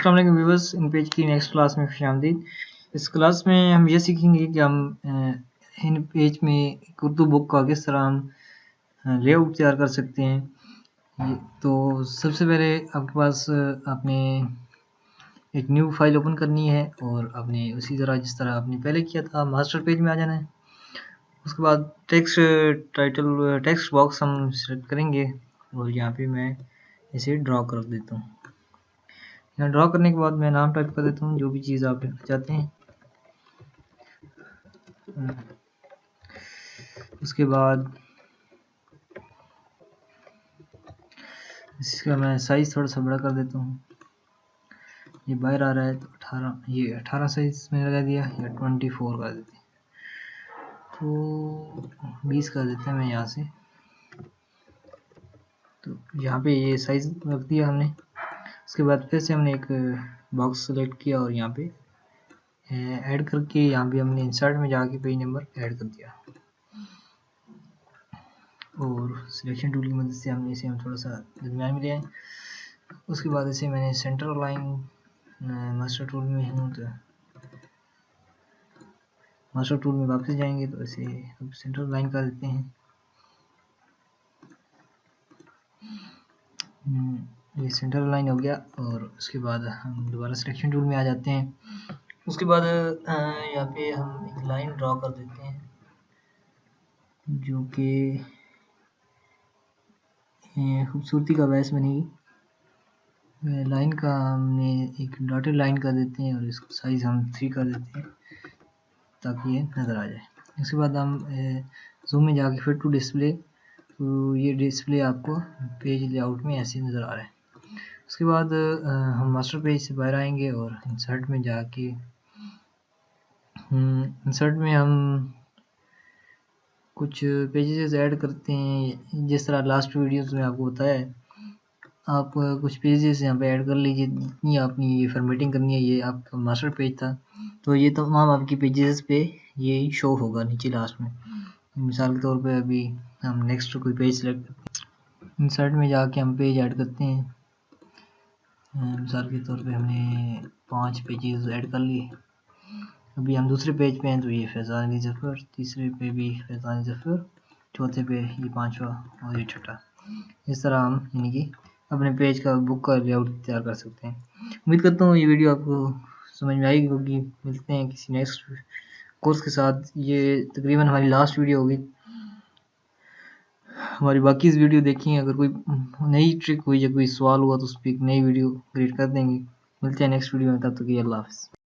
अस्सलाम वालेकुम व्यूअर्स, इन पेज की नेक्स्ट क्लास में खुशामदीद। इस क्लास में हम ये सीखेंगे कि हम इन पेज में एक उर्दू बुक का किस तरह हम लेआउट तैयार कर सकते हैं। तो सबसे पहले आपके पास आपने एक न्यू फाइल ओपन करनी है और आपने उसी तरह जिस तरह आपने पहले किया था मास्टर पेज में आ जाना है। उसके बाद टेक्स्ट बॉक्स हम सेलेक्ट करेंगे और यहाँ पे मैं इसे ड्रॉ कर देता हूँ। यहाँ ड्रॉ करने के बाद मैं नाम टाइप कर देता हूँ जो भी चीज़ आप लिखना चाहते हैं। उसके बाद इसका मैं साइज़ थोड़ा सा बड़ा कर देता हूँ। ये बाहर आ रहा है तो 18 साइज़ मैंने लगा दिया, या 24 कर देते हैं, तो 20 कर देते हैं मैं यहाँ से। तो यहाँ पे ये साइज़ रख दिया हमने। उसके बाद फिर से हमने एक बॉक्स सेलेक्ट किया और यहाँ पे ऐड करके यहाँ पे हमने इंसर्ट में जाके पेज नंबर ऐड कर दिया और सिलेक्शन टूल की मदद से हमने इसे थोड़ा सा दरमियान में ले आए। उसके बाद इसे मैंने सेंटर लाइन मास्टर टूल में हूँ तो मास्टर टूल में वापस जाएंगे तो इसे अब सेंटर लाइन कर देते हैं। ये सेंटर लाइन हो गया और उसके बाद हम दोबारा सिलेक्शन टूल में आ जाते हैं। उसके बाद यहाँ पे हम एक लाइन ड्रॉ कर देते हैं जो कि खूबसूरती का बायस बनेगी। लाइन का हमने एक डॉटेड लाइन कर देते हैं और इसका साइज़ हम 3 कर देते हैं ताकि ये नज़र आ जाए। उसके बाद हम जूम में जाके फिर टू डिस्प्ले, तो ये डिस्प्ले आपको पेज लेआउट में ऐसे नज़र आ रहा है। उसके बाद हम मास्टर पेज से बाहर आएंगे और इंसर्ट में जाके इंसर्ट में हम कुछ पेजेस ऐड करते हैं। जिस तरह लास्ट वीडियोस में आपको बताया है, आप कुछ पेजेस यहाँ पे ऐड कर लीजिए। जितनी आपने ये फॉर्मेटिंग करनी है, ये आपका मास्टर पेज था तो ये तमाम आपकी पेजेस पे ये शो होगा नीचे लास्ट में। मिसाल के तौर पे अभी हम नेक्स्ट कोई पेज सेलेक्ट करते हैं, इंसर्ट में जाके हम पेज ऐड करते हैं। मिसाल के तौर पे हमने 5 पेजेस ऐड कर लिए। अभी हम दूसरे पेज पे हैं तो ये फैज़ान अली ज़फ़र, तीसरे पे भी फैज़ान अली ज़फ़र, चौथे पे ये 5वां और ये छठा। इस तरह हम यानी कि अपने पेज का बुक का लेआउट तैयार कर सकते हैं। उम्मीद करता हूँ ये वीडियो आपको समझ में आएगी होगी। मिलते हैं किसी नेक्स्ट कोर्स के साथ। ये तकरीबन हमारी लास्ट वीडियो होगी। हमारी बाकी इस वीडियो देखिए, अगर कोई नई ट्रिक हुई या कोई सवाल हुआ तो उस पर एक नई वीडियो क्रिएट कर देंगे। मिलते हैं नेक्स्ट वीडियो में, तब तक के लिए अल्लाह हाफ़िज़।